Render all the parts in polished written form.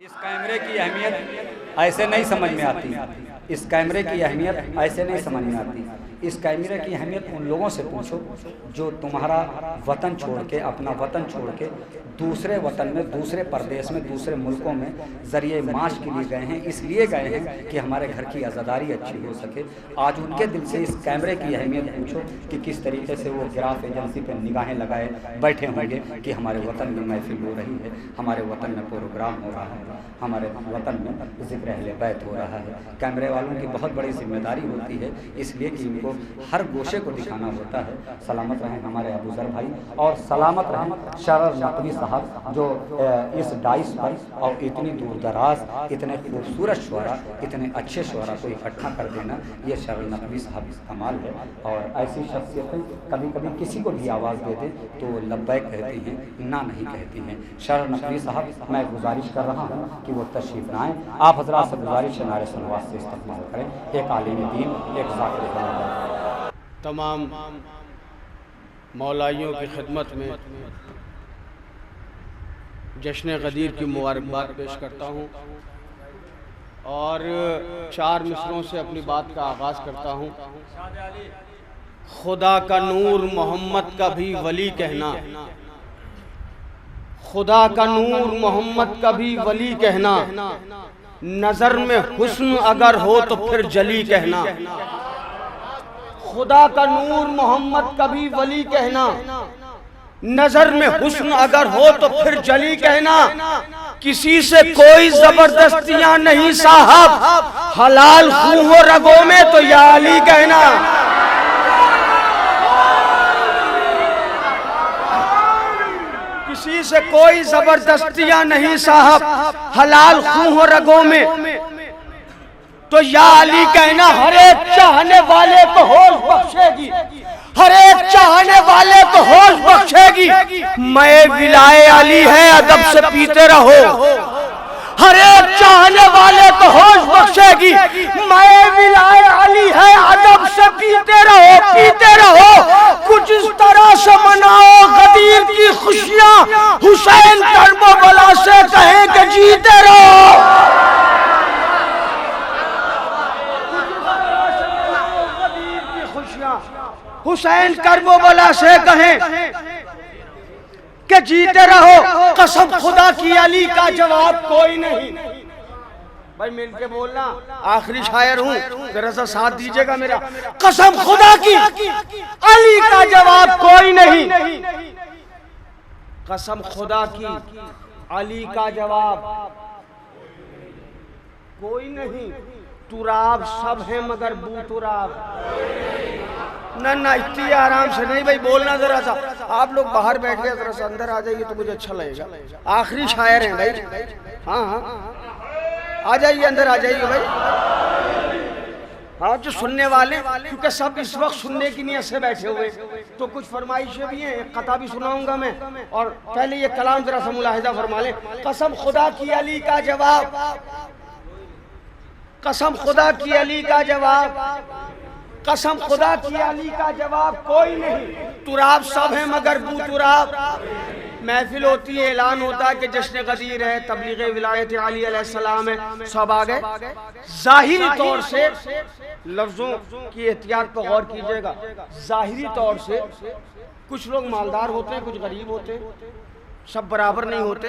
इस कैमरे की अहमियत ऐसे नहीं समझ में आती। इस कैमरे की अहमियत ऐसे नहीं समझ में आती। इस कैमरे की अहमियत उन लोगों से पूछो जो तुम्हारा वतन छोड़ के, अपना वतन छोड़ के दूसरे वतन में, दूसरे प्रदेश में, दूसरे मुल्कों में ज़रिए माश के लिए गए हैं। इसलिए गए हैं कि हमारे घर की आज़ादारी अच्छी हो सके। आज उनके दिल से इस कैमरे की अहमियत पूछो कि किस तरीके से वो गिराफ एजेंसी पर निगाहें लगाए बैठे होंगे कि हमारे वतन में महफिल हो रही है, हमारे वतन में प्रोग्राम हो रहा है, हमारे वतन में ज़िक्र अहले बैत हो रहा है। कैमरे वालों की बहुत बड़ी जिम्मेदारी होती है, इसलिए कि इनको हर गोशे को दिखाना होता है। सलामत रहें हमारे अबूज़र भाई, और सलामत रहें शरर नकवी साहब जो इस डाइस पर और इतनी दूर दराज, इतने खूबसूरत शुअरा, इतने अच्छे शुअरा को इकट्ठा कर देना, ये शरर नकवी साहब कमाल है। और ऐसी शख्सियतें कभी कभी किसी को भी आवाज़ दे दें तो लब्बैक कहती हैं, ना नहीं कहती हैं। शरर नकवी साहब, मैं गुजारिश कर रहा हूँ कि वो तशरीफ़ लाएँ। आप हज़रात से गुजारिश है नारे सलवात से इस्तेमाल करें। एक आलिम दीन, एक ज़ाकिर खुदा। तमाम मौलाइयों की खिदमत में जश्न ग़दीर की मुबारकबाद पेश करता हूँ और 4 मिसरों से अपनी बात का आगाज़ करता हूँ। खुदा का नूर मोहम्मद का भी वली कहना, खुदा का नूर मोहम्मद का भी वली कहना, नज़र में हुस्न अगर हो तो फिर जली कहना। खुदा का नूर मोहम्मद का भी वली कहना, नजर में हुस्न अगर हो तो फिर जली कहना। किसी से कोई जबरदस्तियां नहीं साहब, हलाल खून हो रगों में तो या अली कहना। किसी से कोई जबरदस्तियां नहीं साहब, हलाल खून हो रगों में तो या अली कहना। हर एक चाहने वाले को होश बख्शेगी, हर एक चाहने वाले को होश बख्शेगी। मैं विलाए अली है अदब से पीते रहो, हर एक चाहने वाले को होश बख्शेगी। मैं विलाए अली है अदब से पीते रहो, पीते रहो। कुछ इस तरह से मनाओ गदीर की खुशियां, हुसैन करबला से कहें कि जीते रहो। हुसैन करबला से कहें कि जीते रहो। कसम खुदा की अली का जवाब कोई नहीं। भाई मिलके बोलना, आखिरी शायर हूँ, जरा सा साथ दीजिएगा मेरा। कसम खुदा की अली का जवाब कोई नहीं, कसम खुदा की अली का जवाब कोई नहीं। तुराब सब है मगर बू तुराब। ना इतनी आराम से नहीं भाई, बोलना जरा सा। आप लोग बाहर बैठ गए, जरा सा अंदर आ जाइए तो मुझे अच्छा लगेगा। आखिरी शायर हैं भाई। हाँ हाँ, आ जाइए, अंदर आ जाइए भाई। हाँ, जो सुनने वाले, क्योंकि सब इस वक्त सुनने की नीयत से बैठे हुए, तो कुछ फरमाइशें भी हैं, एक कथा भी सुनाऊंगा मैं। और पहले ये कलाम जरा सा मुलाहिजा फरमा लें। कसम खुदा की अली का जवाब, कसम खुदा की अली का जवाब, कसम खुदा की अली का जवाब कोई नहीं। तुराब सब है मगर बू तुराब। महफिल होती है, ऐलान होता है कि जश्न ग़दीर है, तबलीग विलायत अली अलैहिस्सलाम है, सब आ गए। ज़ाहिरी तौर से लफ्ज़ों की एहतियात पर गौर कीजिएगा। ज़ाहिरी तौर से कुछ लोग मालदार होते हैं, कुछ गरीब होते हैं, सब बराबर नहीं होते।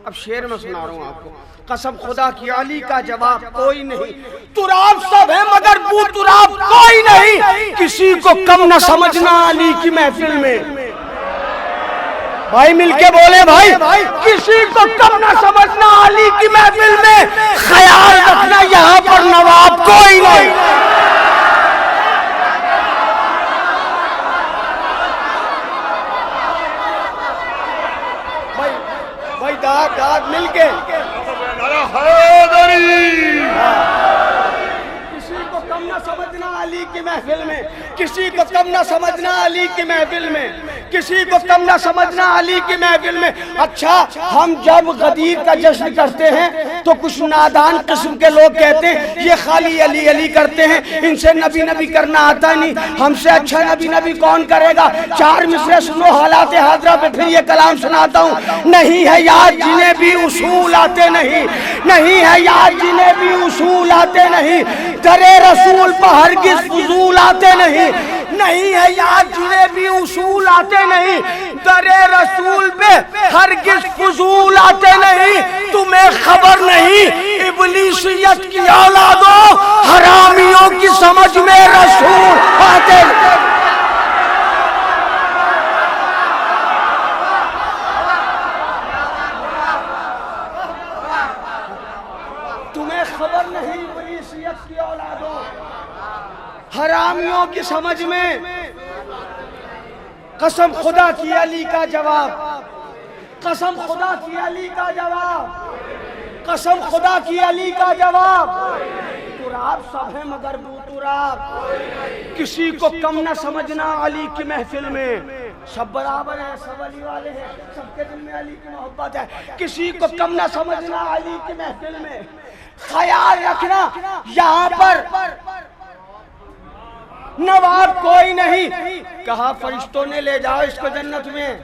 अब शेर में सुना रहा हूँ आपको। कसम खुदा की अली का जवाब कोई नहीं। तुराब सब है मगर बू तुराब कोई नहीं। किसी को कम न समझना अली की महफिल में। भाई मिलके बोले भाई, किसी को कम न समझना अली की महफिल में। ख्याल रखना यहाँ पर नवाब कोई नहीं। दाद मिलके किसी को कम ना समझना अली की महफिल में, किसी को कम ना समझना अली की महफिल में, किसी को कम ना समझना अली की महफिल में। अच्छा, हम जब गदीर का जश्न करते हैं तो कुछ नादान किस्म के लोग कहते हैं ये खाली अली अली करते हैं, इनसे नबी नबी करना आता नहीं, हमसे अच्छा नबी नबी कौन करेगा। 4 मिसरे सुनो हालात हाजरा पे, फिर ये कलाम सुनाता हूँ। नहीं है याद जिन्हें भी उसूल आते नहीं, नहीं है याद जिन्हें भी उसूल आते नहीं, दरे रसूल पर हरगिज फजूल आते नहीं। नहीं है याद जिन्हें भी उसूल आते नहीं, दरे रसूल पे हरगिज फजूल आते नहीं। तुम्हें खबर नहीं इब्लीसियत की औलादों, हरामियों की समझ में रसूल आते नहीं। तुम्हें खबर नहीं इब्लीसियत की औलादों, हरामियों की समझ में। कसम खुदा की अली का जवाब, कसम खुदा की अली का जवाब, कसम खुदा की अली का जवाब। तुराब सब है मगर बूतुराब, किसी को कम न समझना अली की महफिल में। सब बराबर है, सब अली वाले हैं, सबके दिल में अली की मोहब्बत है, किसी को कम न समझना अली की महफिल में। ख्याल रखना यहाँ पर नवाब कोई नहीं। कहा फरिश्तों ने ले जाओ इसको जन्नत में,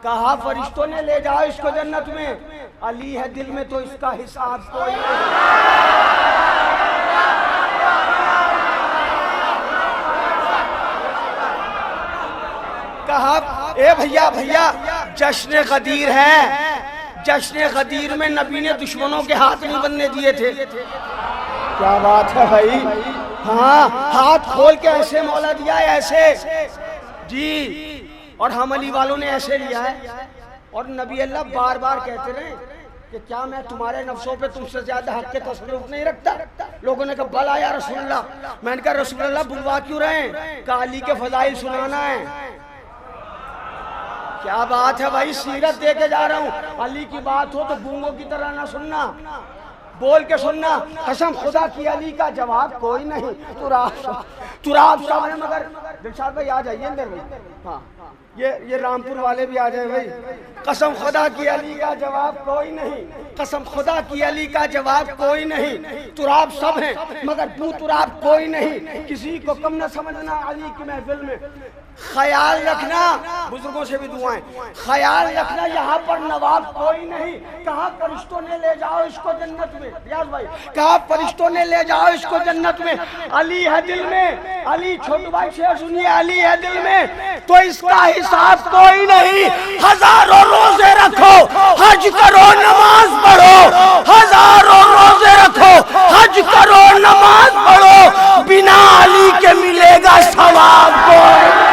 कहा फरिश्तों ने ले जाओ इसको जन्नत में। अली है दिल में तो इसका हिसाब कोई नहीं। कहा ए भैया भैया जश्न गदीर है, जश्न गदीर में नबी ने दुश्मनों के हाथ नहीं बनने दिए थे। क्या बात है भाई, हाँ हाथ खोल के ऐसे मौला दिया है, ऐसे जी, और हम अली वालों ने ऐसे लिया है। और नबी अल्लाह बार बार कहते रहे कि क्या मैं तुम्हारे नफ्सों पे तुमसे ज्यादा हक के तसल्लुफ नहीं रखता। लोगों ने कहा भला या रसूलल्लाह, मैंने कहा रसूलल्लाह बुलवा क्यों रहे हैं, कहा अली के फजाइल सुनाना है। क्या बात है भाई, सीरत दे के जा रहा हूँ। अली की बात हो तो गूंगों की तरह ना सुनना, बोल के सुनना। कसम खुदा की अली का जवाब कोई नहीं। तुराब सब है मगर दिलशाद भाई आ जाइए अंदर भाई, हाँ ये रामपुर वाले भी आ जाए भाई। कसम खुदा की अली का जवाब कोई नहीं, कसम खुदा की अली का जवाब कोई नहीं। तुराब सब है मगर तू तुराब कोई नहीं, किसी को कम न समझना अली की महफिल में। ख्याल रखना, बुजुर्गों से भी दुआएं, ख्याल रखना यहाँ पर नवाब कोई नहीं। कहा फरिश्तों ने ले जाओ इसको जन्नत में, रियाज भाई कहा फरिश्तों ने ले जाओ इसको जन्नत में। अली है दिल में, अली छोटू भाई शेर सुनिए, अली है दिल में तो इसका हिसाब कोई नहीं। हजारों रोजे रखो, हज करो, नमाज पढ़ो, हजारों रोजे रखो, हज करो, नमाज पढ़ो, बिना अली के मिलेगा सवाब कोई।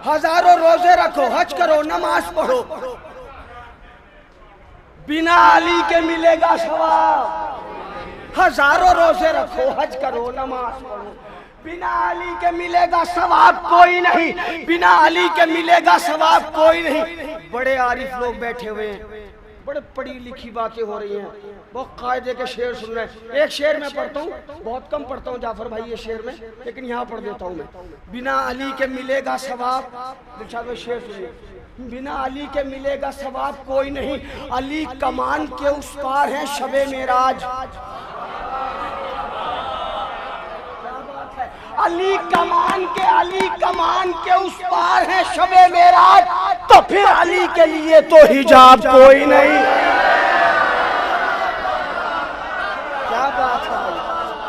हजारों रोजे रखो, हज करो, नमाज पढ़ो, बिना अली के मिलेगा सवाब। हजारों रोजे रखो, हज करो, नमाज पढ़ो, बिना अली के मिलेगा सवाब कोई नहीं, बिना अली के मिलेगा सवाब कोई नहीं। बड़े आरिफ लोग बैठे हुए हैं, बड़े पढ़ी लिखी बातें हो रही हैं, बहुत कायदे के शेर सुन रहे हैं। एक शेर मैं पढ़ता हूँ, बहुत कम पढ़ता हूँ जाफर भाई ये शेर में, लेकिन यहाँ पढ़ देता हूँ मैं। बिना अली के मिलेगा सवाब, दिलशाद भाई शेर सुनिए, बिना अली के मिलेगा सवाब कोई नहीं। अली कमान के उस पार है शबे मेराज, अली कमान के उस पार है शबे मेराज, तो फिर अली के लिए तो हिजाब कोई नहीं। क्या बात है,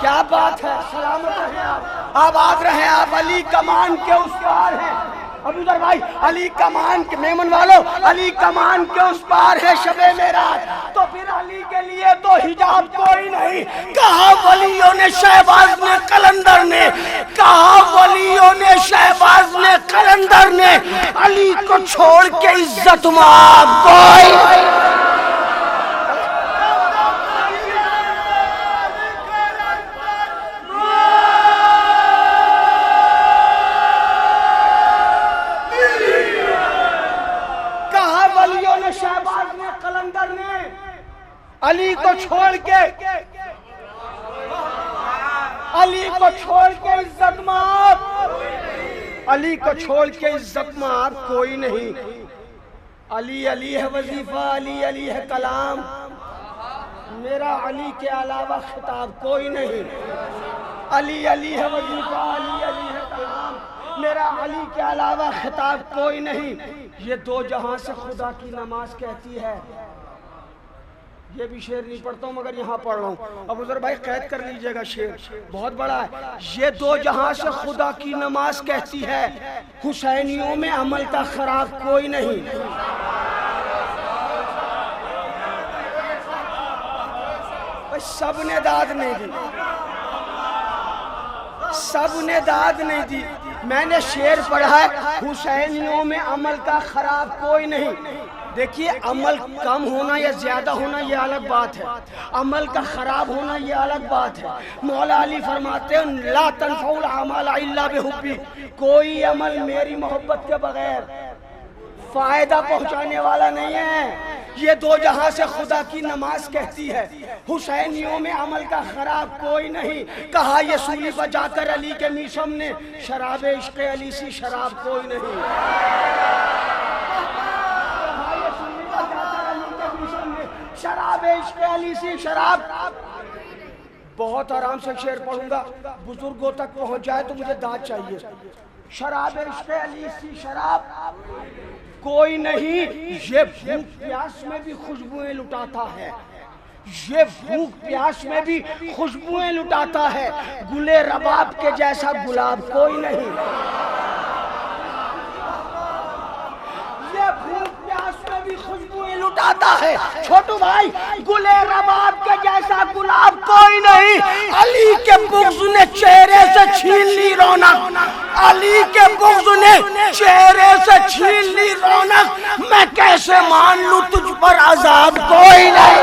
क्या बात है, सलामत रहे आप, आबाद रहे आप। अली कमान के उस पार है अबूजर भाई, अली कमान के मेमन वालों, अली कमान के उस पार है शबे मेराज, तो फिर अली के लिए तो हिजाब कोई नहीं। कहा वलियों ने शहबाज ने कलंदर ने, कहा वलियों ने शहबाज ने कलंदर ने, अली को छोड़ के इज्जत मांग कोई। अली को छोड़ के इज्जत मार, अली को छोड़ के इज्जत मार कोई नहीं। अली अली है वजीफा, अली अली है कलाम, मेरा अली के अलावा खिताब कोई नहीं। अली अली है वजीफा, अली अली है कलाम, मेरा अली के अलावा खिताब कोई नहीं। ये दो जहां से खुदा की नमाज कहती है। ये भी शेर नहीं पढ़ता हूँ मगर यहाँ पढ़ रहा हूँ। अब उधर भाई कैद कर लीजिएगा, शेर बहुत बड़ा है। ये दो जहां से खुदा की नमाज कहती है, हुसैनियों में अमल का खराब कोई नहीं। सबने दाद नहीं दी, सबने दाद नहीं दी। मैंने शेर पढ़ा है, हुसैनियों में अमल का खराब कोई नहीं। देखिए, अमल कम होना या ज्यादा होना ये अलग बात है, अमल का खराब होना ये अलग बात है। मौला अली फरमाते हैं ला तनफउल अमाल इल्ला बिहुब्बी, कोई अमल मेरी मोहब्बत के बगैर फायदा पहुंचाने वाला नहीं है। ये दो जहां से खुदा की नमाज कहती है, हुसैनियों में अमल का खराब कोई नहीं। कहा ये सूली पर जाकर अली के मीशम ने, शराब इश्क अली सी शराब कोई नहीं। शराब इश्क अली सी शराब। बहुत आराम से शेर पढ़ूंगा, बुजुर्गों तक पहुंच जाए तो मुझे दाद चाहिए। शराब इश्क अली सी शराब कोई नहीं। ये भूख प्यास में भी खुशबुएं लुटाता है, ये भूख प्यास में भी खुशबुएं लुटाता है। गुले रबाब के जैसा गुलाब कोई नहीं। ये भूख प्यास में भी खुशबुएं लुटाता है। छोटू भाई, गुले रबाब के जैसा गुलाब कोई नहीं। अली के बुग़्ज़ ने चेहरे से छीन ली रौनक, अली के बुग़्ज़ ने चेहरे से छीन ली रौनक। मैं कैसे मान लूं तुझ पर अज़ाब कोई नहीं।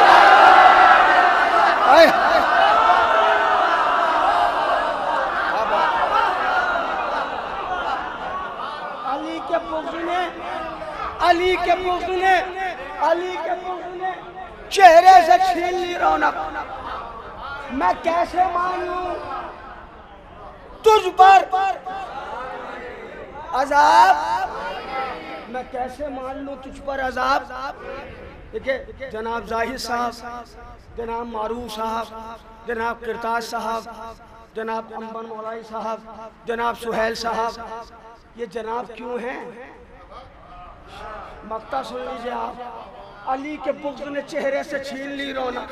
अली के बुग़्ज़ ने चेहरे से छीन ली रौनक। मैं कैसे मान लूं तुझ पर अज़ाब, मैं कैसे मान लूं तुझ पर अज़ाब। देखिए, जनाब जाहिद साहब, जनाब मारूफ साहब, जनाब किरताज साहब, जनाब अंबन मौलाई साहब, जनाब सुहेल साहब, ये जनाब क्यों हैं? मक्ता सुन लीजिए आप। अली के बुग़्ज़ ने चेहरे से छीन ली रौनक,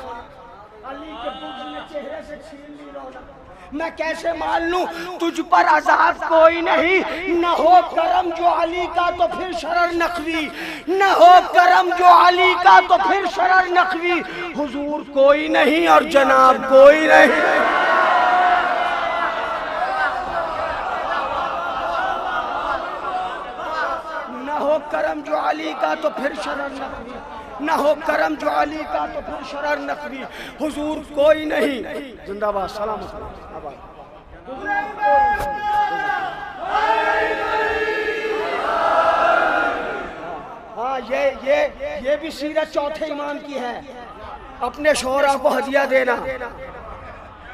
अली के बुग़्ज़ ने चेहरे से छीन ली रौनक। मैं कैसे मान लूं तुझ पर अज़ाब कोई नहीं। न हो करम जो अली का तो फिर शरर नकवी, न हो करम जो अली का तो फिर शरर नकवी। हुजूर कोई नहीं और जनाब कोई नहीं। न हो करम जो अली का तो फिर शरर नकवी, न हो करम जो अली का तो फिर शरर नकवी। हुजूर कोई नहीं। जिंदाबाद, सलामत। हाँ, ये भी सीरत चौथे इमाम की है, अपने शोहरा को हदिया देना।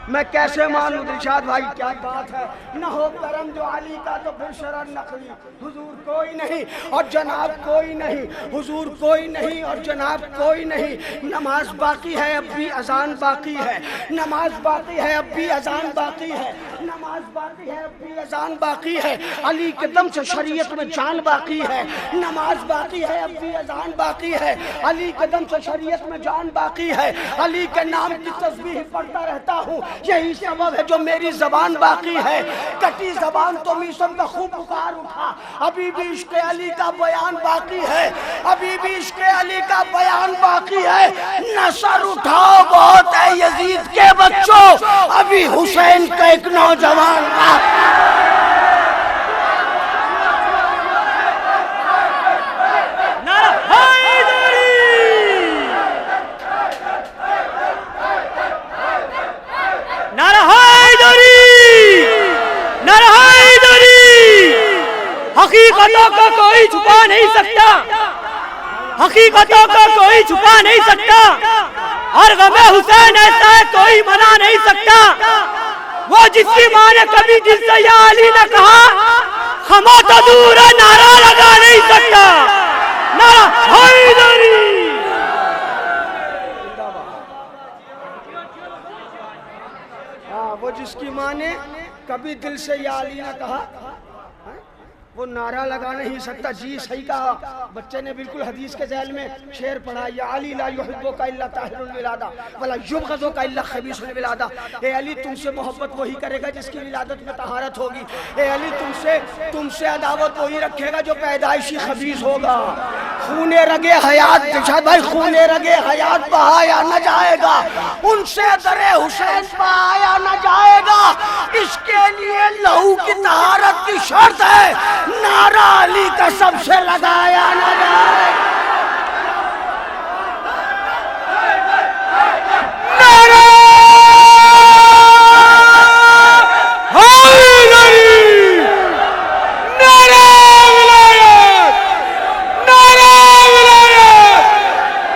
मैं कैसे मानूं दिलशाद भाई, क्या बात है। न हो करम जो अली का तो फिर शरर नकवी। हुजूर कोई नहीं और जनाब कोई नहीं, हुजूर कोई नहीं और जनाब कोई नहीं। नमाज बाकी है, अब भी अजान बाकी है। नमाज बाकी है, अब भी अजान बाकी है। नमाज बाकी है, अब भी अजान बाकी है। अली के दम से शरीयत में जान बाकी है। नमाज बाकी है, अब भी अजान बाकी है। अली के दम से शरीयत में जान बाकी है। अली के नाम की तस्बीह पढ़ता रहता हूँ, यही सबब है जो मेरी जबान बाकी है। कटी जबान तो मीशम का खूब पुकार उठा, अभी भी इश्क़ अली का बयान बाकी है। अभी भी इश्क़ अली का बयान बाकी है। नसर उठाओ बहुत है यजीद के बच्चों, अभी हुसैन का एक नौजवान हकीकतों को कोई छुपा नहीं सकता, हकीकतों को कोई छुपा नहीं सकता। और गमे हुसैन ऐसा है कोई मना नहीं सकता। वो जिसकी माँ ने कभी दिल से या अली ने कहा, खमा तो दूर है नारा लगा नहीं सकता, नारा हैदरी। वो जिसकी माँ ने कभी दिल से या अली ने कहा, वो नारा लगा नहीं सकता। जी सही कहा, बच्चे ने बिल्कुल हदीस के जैल में शेर पढ़ा, या अली ला युहिब्बुका इल्ला ताहिरुल विलादा वला युबग़िज़ुका इल्ला खबीसुल विलादा। ए अली तुमसे मोहब्बत वही करेगा जिसकी विलादत में तहारत होगी। ए अली तुमसे अदावत वही रखेगा जो पैदाइशी खबीस होगा। खूने रगे हयात भाई, खूने रगे हयात बहाया न जाएगा, उनसे दरे हुसैन बहाया न जाएगा। इसके लिए लहू की तहारत की शर्त है, नारा अली का सबसे लगाया न जाए। नारा हैदरी, नारा विलायत, नारा विलायत,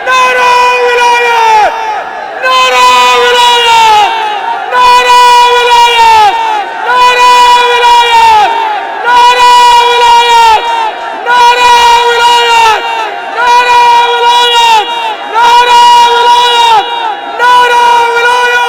नारा विलायत, नारा विलायत, नारा विलायत, नारा विलायत, नारा विलायत, नारा विलायत, नारा विलायत, नारा विलायत, नारा विलायत।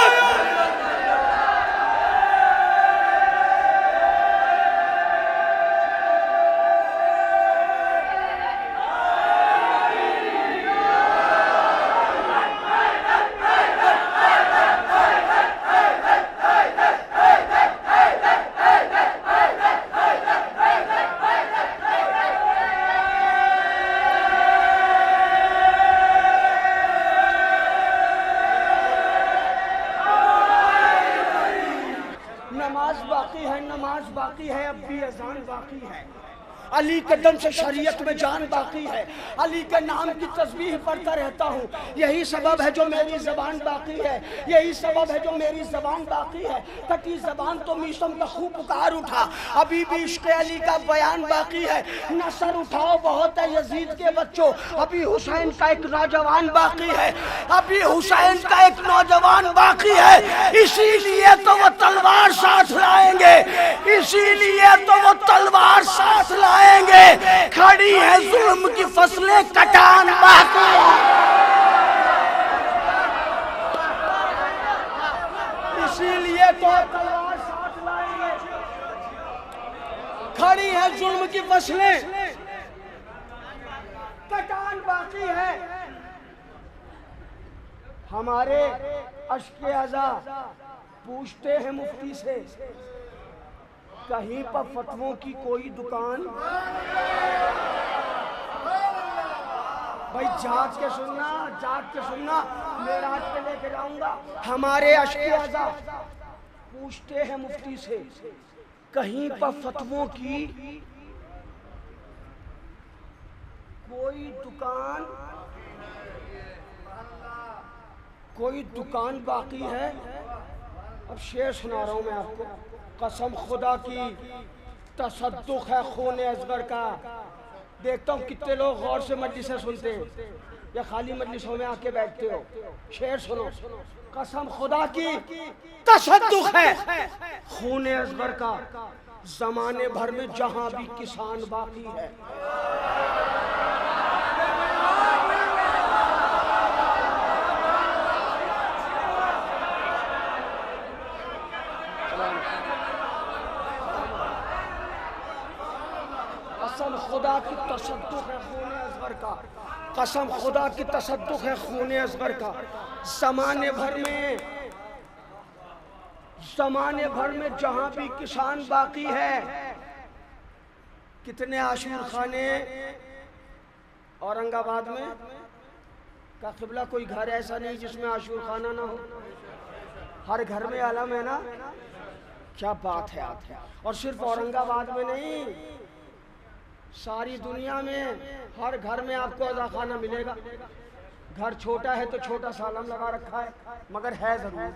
नमाज बाकी है, अब भी अजान बाकी है। अली के दम से शरीयत में जान बाकी है। अली के नाम की तस्बीह पढ़ता रहता हूँ, यही सबब है जो मेरी जबान बाकी है, यही सबब है जो मेरी जबान बाकी है। कटी जबान तो मीसम का खूब पुकार उठा, अभी भी इश्क़ अली का बयान बाकी है। नसर उठाओ बहुत है यजीद के बच्चों, अभी हुसैन का एक नौजवान बाकी है, अभी हुसैन का एक नौजवान बाकी है। इसीलिए तो वो तलवार साथ लाएंगे, इसीलिए तो वो तलवार साथ लाएंगे। खड़ी है जुल्म की फसलें कटान बाकी, इसीलिए तो तलवार साथ लाएंगे। खड़ी है जुल्म की फसलें कटान बाकी है। हमारे अश्के अज़ा पूछते हैं मुफ्ती से, कहीं पर फतवों की कोई दुकान? भाई जाग के सुनना, जाग के सुनना, मेरा हाथ पे लेके जाऊंगा। हमारे अश्के अज़ा पूछते हैं मुफ्ती से, कहीं पर फतवों की कोई दुकान, कोई दुकान बाकी है? अब शेर सुना रहा हूं मैं आपको, कसम खुदा की तसद्दुक है खून असगर का। देखता हूँ कितने लोग गौर से मजलिसें सुनते हैं या खाली मजलिसों में आके बैठते हो। शेर सुनो, कसम खुदा की तसद्दुक है खून असगर का, जमाने भर में जहां भी किसान बाकी है। कसम खुदा की तसद्दुक है खून असगर का, कसम खुदा की तसद्दुक है खून असगर का। जमाने भर में जहां भी किसान बाकी है। कितने आशूर खाने औरंगाबाद में का किबला, कोई घर ऐसा नहीं जिसमें आशूर खाना ना हो, हर घर में आलम है ना। क्या बात है आप, और सिर्फ औरंगाबाद में नहीं, सारी दुनिया में हर घर में आपको अज़ा खाना मिलेगा। घर छोटा है तो छोटा सा आलम लगा रखा है, मगर है जरूर।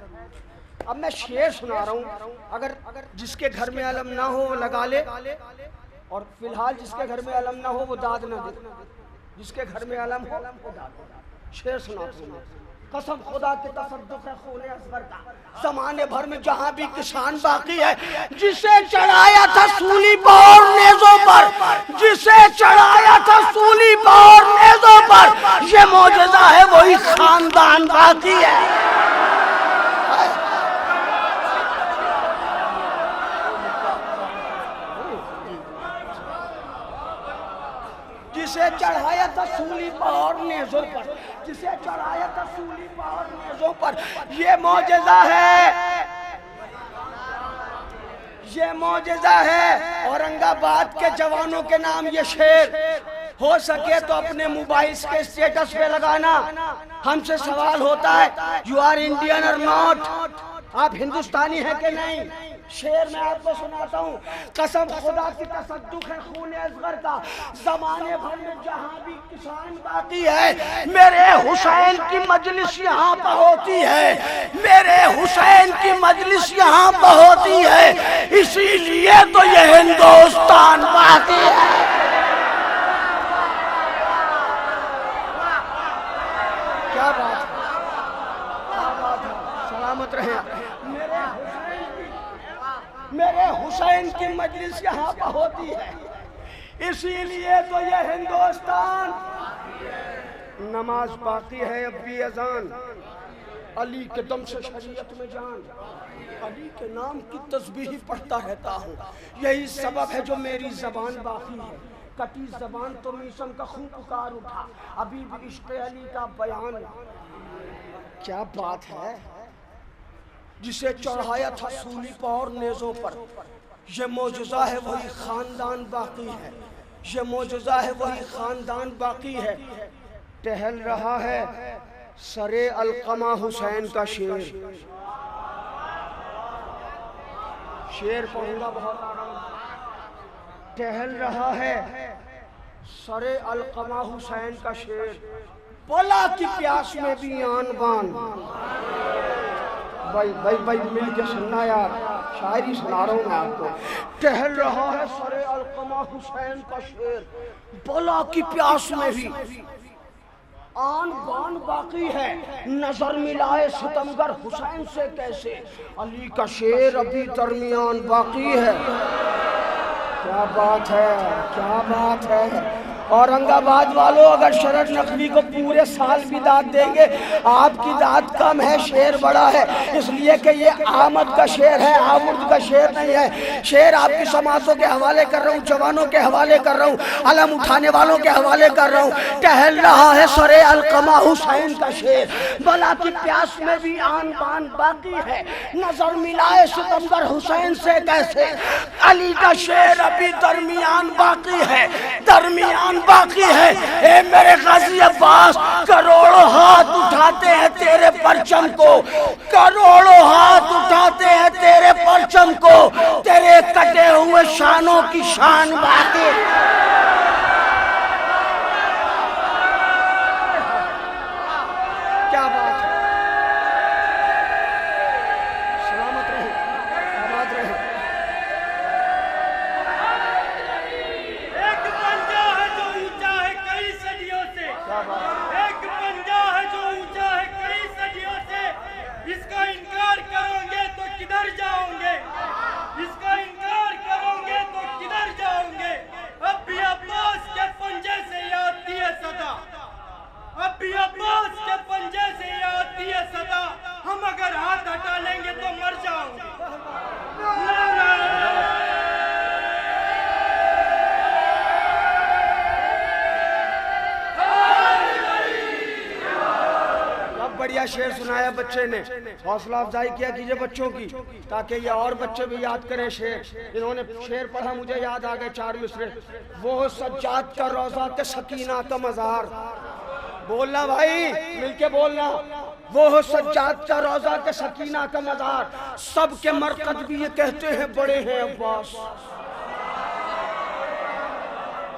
अब मैं शेर सुना रहा हूँ, अगर जिसके घर में आलम ना हो वो लगा ले, और फिलहाल जिसके घर में आलम ना हो वो दाद ना दे, जिसके घर में आलम हो वो दाद दे। शेर सुना दूँ, कसम खुदा के तसद्दुक़ है खून असगर का, ज़माने भर में जहाँ भी किसान बाकी है, जिसे चढ़ाया था सूली पर नेज़ों पर, जिसे चढ़ाया था सूली पर नेज़ों पर, ये मौजज़ा है वही खानदान बाकी है। जिसे चढ़ाया था सूली पर नेज़ों पर, जिसे चढ़ाया था सूली पर नेज़ों पर, ये मौजज़ा है, ये मौजज़ा है। औरंगाबाद के जवानों के नाम ये शेर, हो सके तो अपने मोबाइल के स्टेटस पे लगाना। हमसे सवाल होता है यू आर इंडियन और नॉट, आप हिंदुस्तानी हैं कि नहीं। शेर मैं आपको सुनाता हूँ, कसम खुदा की तसद्दुक़ है खून असगर का, ज़माने भर में जहाँ भी किसान बाकी है, मेरे हुसैन की मजलिस यहाँ पर होती है, मेरे हुसैन की मजलिस यहाँ पर होती है, इसीलिए तो ये हिंदुस्तान बाकी है। क्या बात है, क्या बात है, सलामत रहे। मेरे हुसैन की मजलिस यहाँ पर होती है, इसीलिए तो ये हिंदुस्तान। नमाज बाकी है अब भी अजान, अली के दम से शरीयत में जान, अली के नाम की तस्बीह पढ़ता रहता हूँ, यही सबब है जो मेरी जबान बाकी है। कटी जबान तो मीसम का खून पुकार उठा, अभी भी इश्क़ अली का बयान। क्या बात है, जिसे चढ़ाया था सूली पर और नेज़ों पर, ये मौजज़ा है वही खानदान बाकी है, ये मौजज़ा है वही खानदान बाकी है। टहल रहा है सरे अलकमा हुसैन का शेर, शेर पढ़ूंगा बहुत आराम। टहल रहा है सरे अलकमा हुसैन का शेर, बोला कि प्यास में भी आन बान। भाई भाई भाई मिल के सुनना यार, शायरी सुना रहा हूँ मैं आपको। टहल रहा है सरे अलकमा हुसैन का शेर, बोला कि प्यास में भी आन बान बाकी है, नजर मिलाए सितमगर हुसैन से कैसे, अली का शेर अभी दरमियान बाकी है। क्या बात है, क्या बात है। औरंगाबाद वालों, अगर शरद नकवी को पूरे साल भी दाद देंगे, आपकी दाद कम है, शेर बड़ा है, इसलिए कि ये आमद का शेर है, आमुद का शेर नहीं है। शेर आपकी समातों के हवाले कर रहा हूँ, जवानों के हवाले कर रहा हूँ, अलम उठाने वालों के हवाले कर रहा हूँ। टहल रहा है सरे अलकमा हुसैन का शेर, भला की प्यास में भी आन बान बाकी है, नजर मिलाए सितमगर हुसैन से कैसे, अली का शेर अभी दरमियान बाकी है, दरमियान बाकी है। ए मेरे गाजी अब्बास, करोड़ों हाथ उठाते हैं तेरे परचम को, करोड़ों हाथ उठाते हैं तेरे परचम को, तेरे कटे हुए शानों की शान बाकी। क्या बात है, सलामत रहे, आबाद रहे। एक पंजा है जो ऊंचा है कई सदियों से, एक पंजा है जो ऊंचा है कई सदियों से, इसका इनकार करोगे तो किधर जाओगे, इसका इनकार करोगे तो किधर जाओगे। अब भी अब्बास के पंजे से ये आती है सदा, अब भी अब्बास के पंजे से ये आती है सदा, हम अगर हाथ हटा लेंगे तो मर जाओगे। बढ़िया शेर सुनाया बच्चे ने, हौसला अफजाई किया कीजिए बच्चों की, ताकि ये और बच्चे भी याद करें शेर। इन्होंने शेर पढ़ा, मुझे याद आ गए 4 मिसरे। वो सज्जाद का रोजा के सकीना का मजार, बोलना भाई मिलके बोलना। वो हो सज्जाद का रोजा के सकीना का मजार, सबके मरकज भी ये कहते हैं बड़े हैं अब्बास।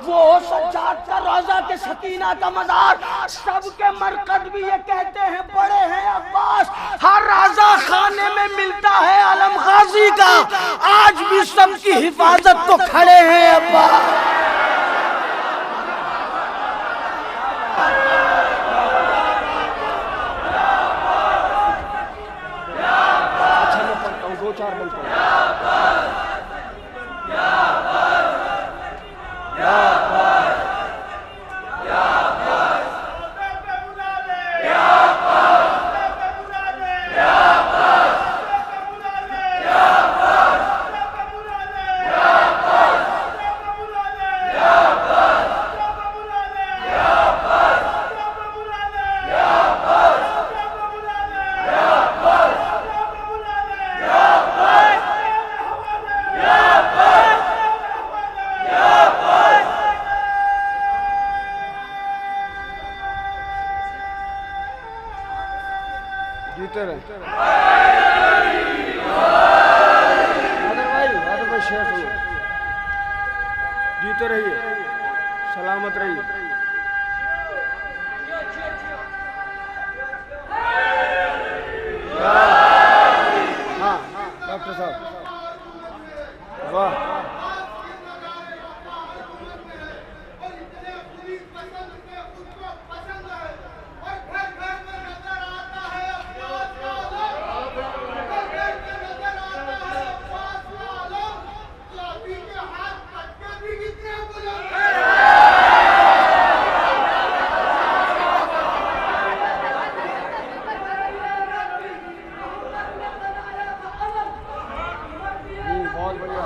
वो सज्जाद का रोजा के सकीना का मजार, सबके मरकज भी ये कहते हैं बड़े हैं अब्बास। हर राजा खाने में मिलता है अलम गाजी का, आज भी सबकी हिफाजत को खड़े हैं अब्बास। चार बोलते हैं। जीते रहे भाई शेष हो, जीते रहिए, सलामत रहिए। हाँ डॉक्टर साहब वाह। बहुत बढ़िया।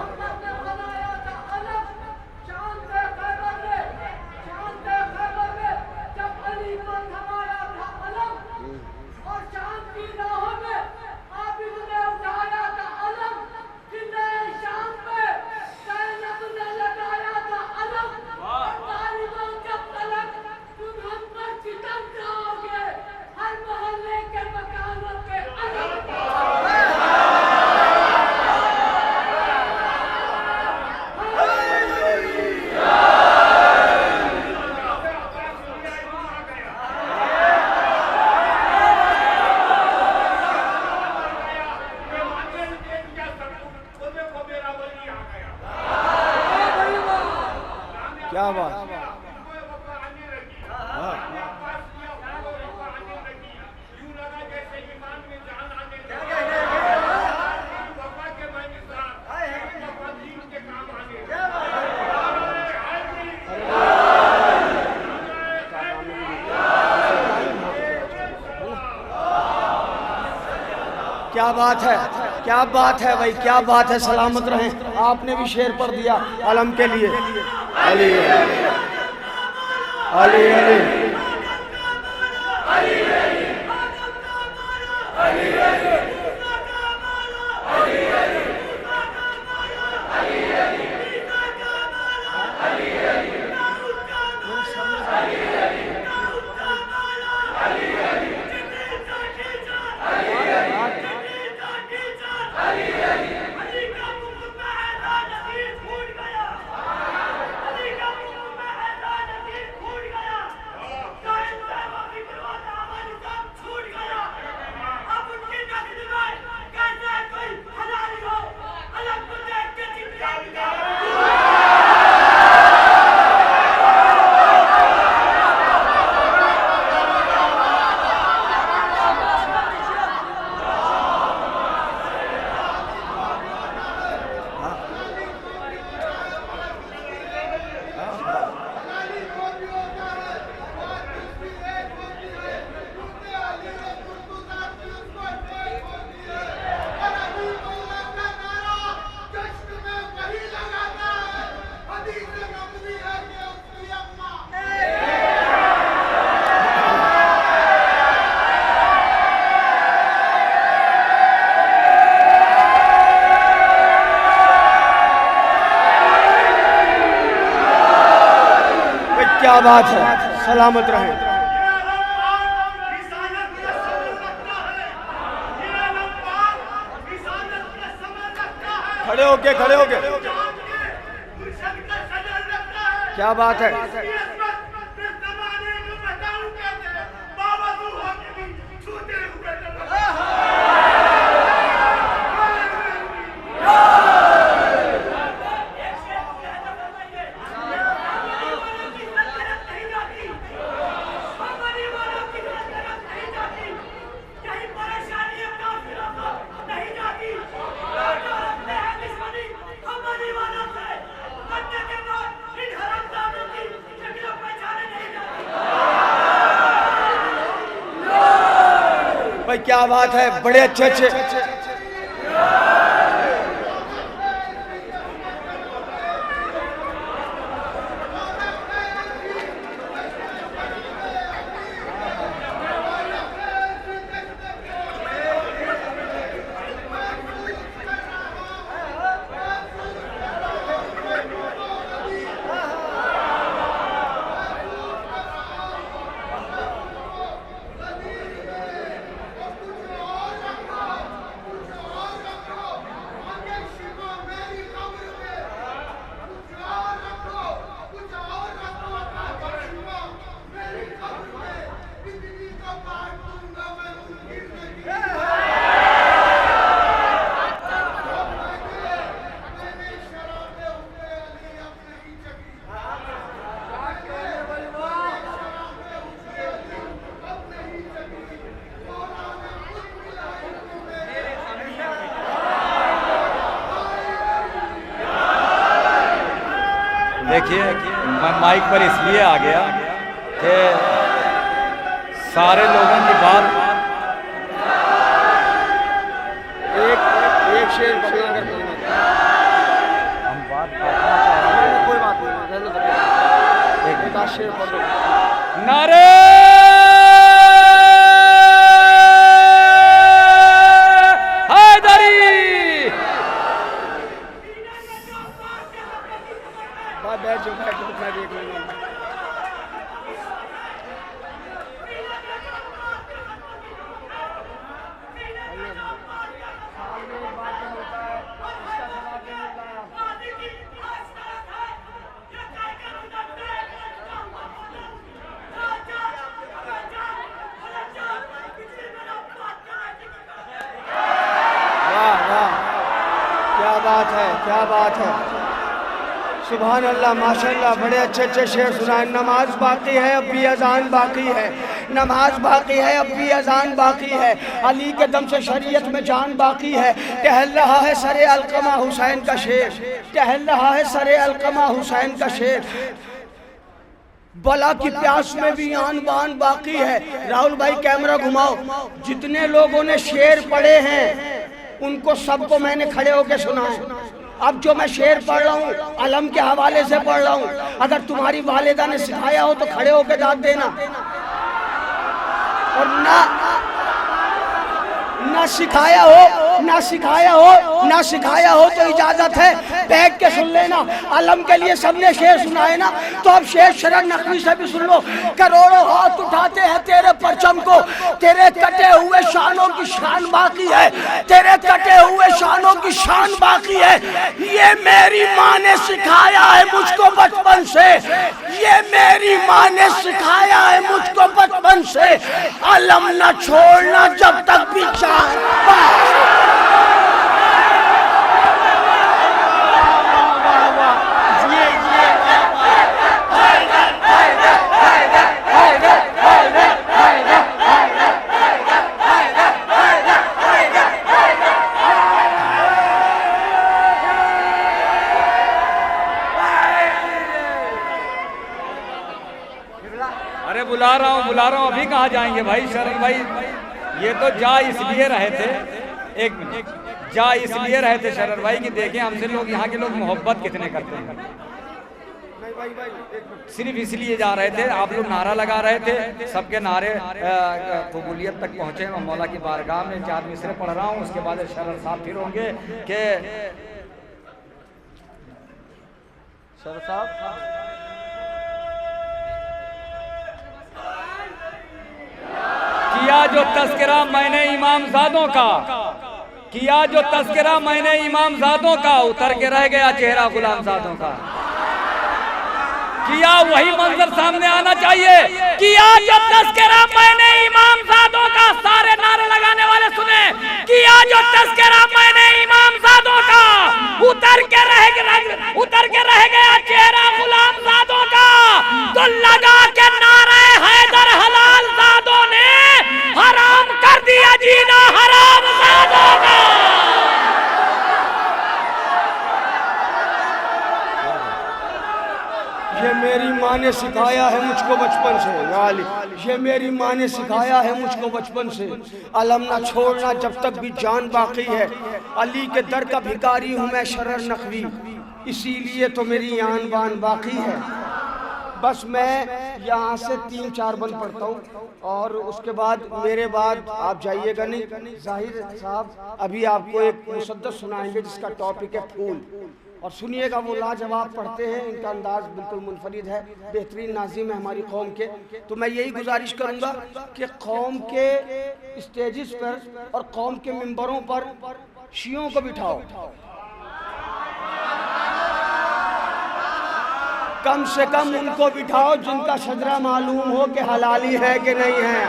क्या बात। क्या बात है, क्या बात है भाई, क्या बात है। सलामत रहें। आपने भी शेर पढ़ दिया अलम के लिए। अली अली अली क्या बात है। सलामत रहें। खड़े होके, खड़े होके। क्या बात है। भाई क्या बात है, बड़े अच्छे अच्छे। देखिए मैं माइक पर इसलिए आ गया कि सारे लोगों की बात एक शेर पकड़ा कर हम बात करना चाह रहे हैं। कोई बात नहीं, एक शेर पकड़ो। नारे हैदरी, बैठ जाओ मैं देख लूंगा। क्या बात है, क्या बात है, सुभान अल्लाह, माशाल्लाह, बड़े अच्छे अच्छे शेर सुनाए। नमाज बाकी है, अब भी अजान बाकी है, नमाज बाकी है, अब भी अजान बाकी है। अली के दम से शरीयत में जान बाकी है। टहल रहा है सरे अलकमा हुसैन का शेर, टहल रहा है सरे अलकमा हुसैन का शेर। बला की प्यास में भी आन बान बाकी है। राहुल भाई कैमरा घुमाओ। जितने लोगों ने शेर पढ़े हैं उनको सबको मैंने खड़े होकर सुना है। अब जो मैं शेर पढ़ रहा हूँ अलम के हवाले से पढ़ रहा हूँ। अगर तुम्हारी वालिदा ने सिखाया हो तो खड़े होकर दाद देना, और ना सिखाया हो, ना सिखाया हो, ना सिखाया हो तो इजाजत है बैठ के सुन लेना। अलम के लिए सबने शेर सुनाए ना, तो अब शेर शरद नकवी से भी सुन लो। करोड़ों हाथ उठाते हैं तेरे परचम को, तेरे कटे हुए शानों की शान बाकी है, तेरे कटे हुए शानों की शान बाकी है। ये मेरी माँ ने सिखाया है मुझको बचपन से, ये मेरी माँ ने सिखाया है मुझको बचपन से। अलम न छोड़ना जब तक भी चाह। अरे बुला रहा हूँ, अभी कहाँ जाएंगे भाई शरण भाई। ये तो जा इसलिए रहे थे, एक मिनट, जा इसलिए रहे थे शरण भाई कि देखें हमसे लोग, यहाँ के लोग मोहब्बत कितने करते हैं। सिर्फ इसलिए जा रहे थे, आप लोग नारा लगा रहे थे, सबके नारे कबूलियत तक पहुँचे। मैं मौला की बारगाह में 4 मिसरे पढ़ रहा हूँ, उसके बाद शरण साहब फिर होंगे कि शरण साहब किया जो तस्करा मैंने इमामजादों का, किया जो तस्करा मैंने इमामजादों का, उतर के रह गया चेहरा गुलामजादों का। किया वही मंजर सामने आना चाहिए। किया जो तस्करा मैंने इमामजादों का, सारे नारे लगाने वाले सुने। किया जो तस्करा मैंने इमामजादों का, उतर के रह गया चेहरा गुलामजादों का। तो लगा के नारे हैदर हलाल जादों ने हराम कर दिया जीना हराम जादों का। ये मेरी माँ ने सिखाया है मुझको बचपन से, गाली ये मेरी माँ ने सिखाया है मुझको बचपन से, अलम ना छोड़ना जब तक भी जान बाकी है, अली के दर का भिखारी हूँ मैं शरर नकवी, इसीलिए तो मेरी आन बान बाकी है। बस मैं यहाँ से 3-4 बंद पढ़ता हूँ और उसके बाद मेरे बाद आप जाइएगा नहीं। जाहिर साहब अभी आपको एक मुसद्दस सुनाएंगे जिसका टॉपिक है फूल, और सुनिएगा वो लाजवाब पढ़ते हैं, इनका अंदाज बिल्कुल मुनफरिद है, बेहतरीन नाज़िम है हमारी कौम के। तो मैं यही गुजारिश करूँगा कि कौम के स्टेजेस पर और कौम के मिंबरों पर शियों को बिठाओ, कम से कम उनको बिठाओ जिनका शजरा मालूम हो कि हलाली है कि नहीं है।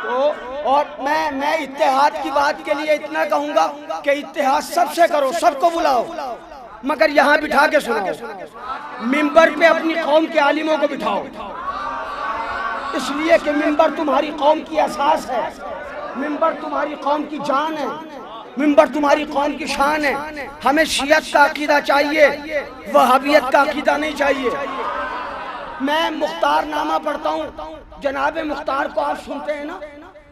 तो और मैं इत्तेहाद की बात के लिए इतना कहूंगा कि इत्तेहाद सबसे करो, सबको बुलाओ, मगर यहाँ बिठा के सुनाओ। मिंबर पे अपनी कौम के आलिमों को बिठाओ, इसलिए कि मिंबर तुम्हारी कौम की असास है, मिंबर तुम्हारी कौम की जान है, मिंबर तुम्हारी कौम की शान है। हमें शियत का अकीदा चाहिए, वहाबियत का अकीदा नहीं चाहिए। मैं मुख्तार नामा पढ़ता हूँ, जनाबे मुख्तार को आप सुनते हैं ना,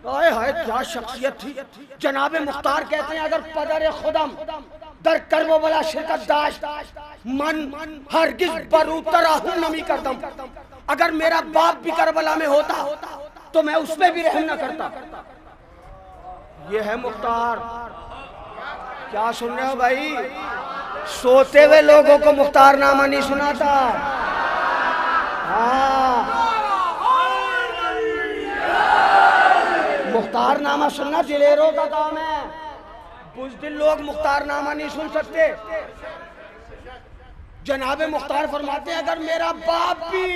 आए हाय क्या शख्सियत थी। जनाबे मुख्तार कहते हैं अगर पदर खुदम दर करबो बला शिरकत दाश्त मन हरगिज बरूतराहू नमी करदम, अगर मेरा बाप भी करबला में होता तो मैं उस पर भी रहम न करता। ये है मुख्तार। क्या सुन रहे हो भाई? सोते हुए लोगों को मुख्तार नामा नहीं सुनाता। हाँ, मुख्तार नामा सुनना दिलेरों का काम है, बुज़दिल लोग मुख्तार नामा नहीं सुन सकते। जनाबे मुख्तार फरमाते हैं अगर मेरा बाप भी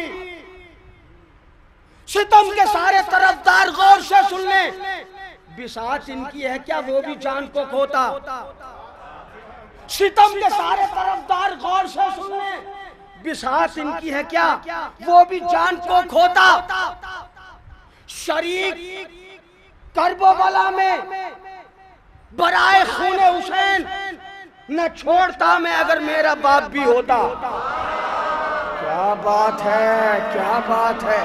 सितम के सारे तरफदार गौर से सुन ले, बिसात इनकी है क्या वो भी जान को खोता। सितम के सारे तरफदार गौर से सुन ले, बिसात इनकी है क्या वो भी जान को खोता। शरीक करबला में बराए खूने हुसैन न छोड़ता मैं अगर मेरा बाप भी होता। क्या बात है, क्या बात है।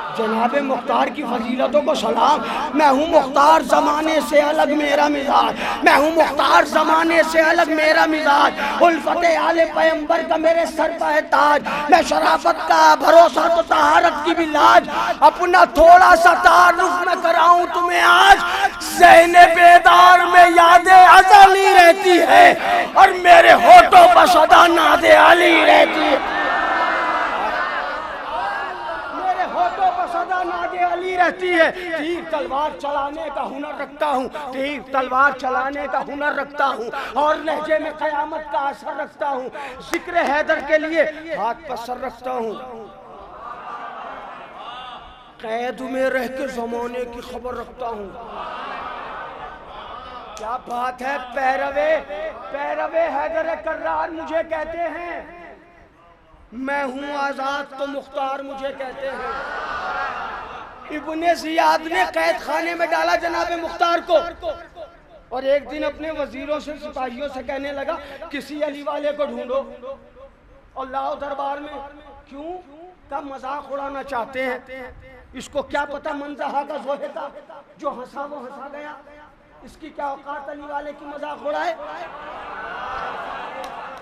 जनाबे मुख्तार की फजीलतों को सलाम। मैं हूँ मुख्तार ज़माने से अलग मेरा मिजाज, मैं हूँ मुख्तार ज़माने से अलग मेरा मिजाज, उल्फते आले पैगंबर का मेरे सर पर है ताज, मैं शराफत का भरोसा तो तहारत की भी लाज, अपना थोड़ा सा तारुफ मैं कराऊं तुम्हें आज। ज़हने बेदार में यादें अज़ली रहती है और मेरे होठों पर सदा नादे अली रहती है, अली रहती है। तीर तलवार चलाने का हुनर रखता हूँ, तीर तलवार चलाने का हुनर रखता हूँ और लहजे में कयामत का असर रखता हूँ। जिक्र हैदर के लिए हाथ पर सर रखता हूँ, कैद में रह के ज़माने की खबर रखता हूँ। क्या बात है। पैरवे पैरवे हैदर कर्रार मुझे कहते हैं, मैं हूँ आज़ाद तो मुख्तार मुझे कहते हैं। इब्ने ज़ियाद ने कैद खाने में डाला जनाबे मुख्तार को, और एक दिन अपने वजीरों से सिपाहियों से कहने लगा किसी अली वाले को ढूंढो और लाओ दरबार में। क्यों? का मजाक उड़ाना चाहते हैं। इसको क्या पता मंजहा का जोहे था, जो हंसा वो हंसा गया। इसकी क्या औकात अली वाले की मजाक उड़ाए,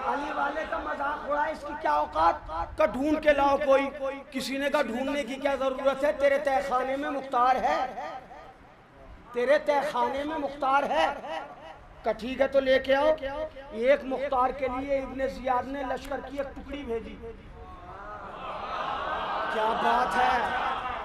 अली वाले का मजाक उड़ाए, इसकी क्या औकात। का ढूंढ के लाओ कोई। किसी ने कहा ढूंढने की क्या जरूरत है, तेरे तहखाने में मुख्तार है, तेरे तहखाने में मुख्तार है। का ठीक है तो लेके आओ। एक मुख्तार के लिए इब्ने ज़ियाद ने लश्कर की एक टुकड़ी भेजी। क्या बात है,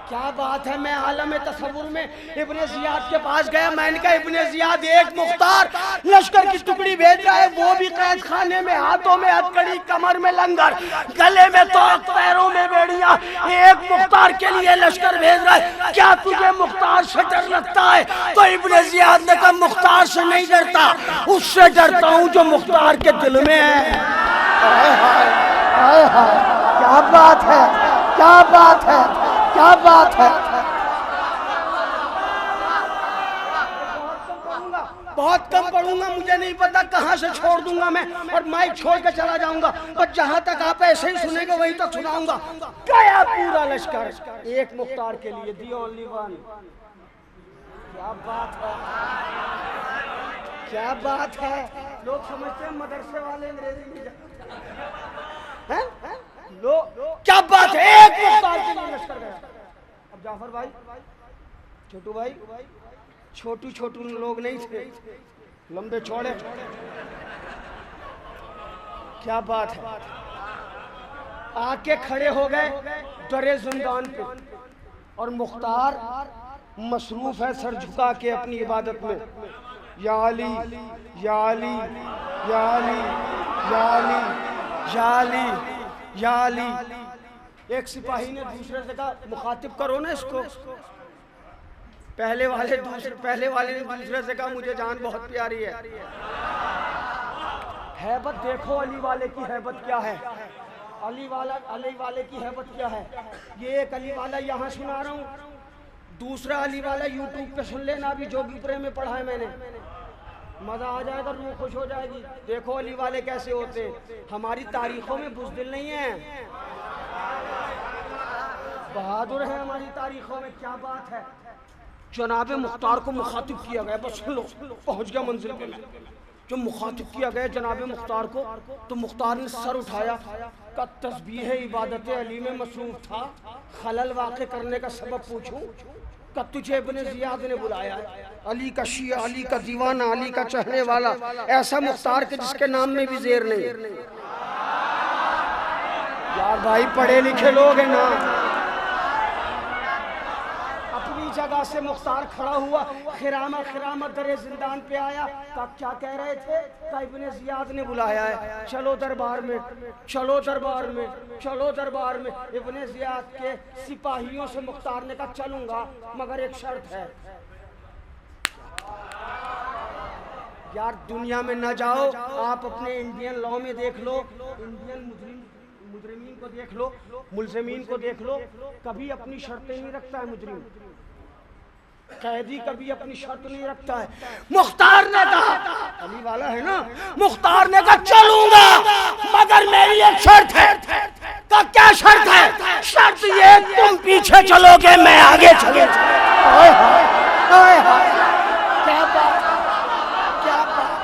क्या बात है। मैं आलम तसव्वुर में इब्ने ज़ियाद के पास गया, मैंने कहा इब्ने ज़ियाद एक मुख्तार लश्कर की टुकड़ी भेज रहा है, वो भी कैद खाने में, हाथों में हथकड़ी, कमर में लंगर, गले में तोक, पैरों में बेड़ियां, एक मुख्तार के लिए लश्कर भेज रहा है। क्या तुझे मुख्तार से डर लगता है? तो इब्ने ज़ियाद ने कहा मुख्तार से नहीं डरता, उससे डरता हूँ जो मुख्तार के दिल में है। क्या बात है, क्या बात है, क्या बात है। बहुत कम पढ़ूंगा, मुझे नहीं पता कहाँ से छोड़ दूंगा मैं, और माइक छोड़ के चला जाऊंगा, बस जहाँ तक आप ऐसे ही सुनेंगे वहीं तक सुनाऊंगा। गया पूरा लश्कर एक मुख्तार के लिए, दी ओनली वन। क्या बात है, क्या बात है। लोग समझते हैं मदरसे वाले अंग्रेजी में हैं? लो क्या बात है, एक मुख्तार के लिए लश्कर गया। अब जाफर भाई, छोटू भाई, छोटू छोटू लोग नहीं थे, लंबे चौड़े। क्या बात है, आके खड़े हो गए दरे जिंदान पे, और मुख्तार मसरूफ है सर झुका के अपनी इबादत में। या अली या अली या अली या अली या अली या अली। एक सिपाही ने दूसरे से कहा, मुखातिब करो ना इसको। पहले वाले ने दूसरे से कहा, मुझे जान बहुत प्यारी है। हैबत देखो अली वाले की हैबत क्या है, अली वाले की हैबत क्या है। ये एक अली वाला यहाँ सुना रहा हूँ, दूसरा अली वाला यूट्यूब पे सुन लेना, अभी जोगीपुरे में पढ़ा है मैंने, मजा आ जाएगा, रूह खुश हो जाएगी। देखो अली वाले कैसे होते, हमारी तारीखों में बुज़दिल नहीं है, बहादुर है हमारी तारीखों में। क्या बात है। जनाबे मुख्तार को मुखातिब किया गया, बस सुन लो, पहुंच गया मंजिल पे मैं। जो मुखातिब किया गया जनाबे मुख्तार को, तो मुख्तार ने सर उठाया, का तस्बीह इबादत अली में मसरूफ था, खलल वाक़े करने का सबब पूछूं, का तुझे इब्ने ज़ियाद ने बुलाया है। अली का शिया, अली का दीवाना, अली का चाहने वाला, ऐसा मुख्तार के जिसके नाम में भी ज़ेर नहीं। यार भाई पढ़े लिखे लोग हैं ना। अपनी जगह से मुख्तार खड़ा हुआ, खिरामा दरे जिंदान पे आया, तब क्या कह रहे थे, इब्ने ज़ियाद ने बुलाया है, चलो दरबार में, चलो दरबार में, चलो दरबार में। इब्ने ज़ियाद के सिपाहियों से मुख्तार ने कहा, चलूंगा मगर एक शर्त है। यार दुनिया में न जाओ, आप अपने इंडियन लॉ में देख लो, इंडियन मुजरिमीन को देख लो, मुल्ज़िमीन को देख लो, कभी अपनी शर्तें नहीं रखता है मुजरिम, कैदी कभी अपनी शर्त नहीं रखता है। मुख्तार ने कहा, अली वाला है ना, मुख्तार ने कहा चलूंगा मगर मेरी एक शर्त है। का क्या शर्त है? शर्त ये, तुम पीछे चलोगे मैं आगे चलूंगा। क्या बात, क्या बात।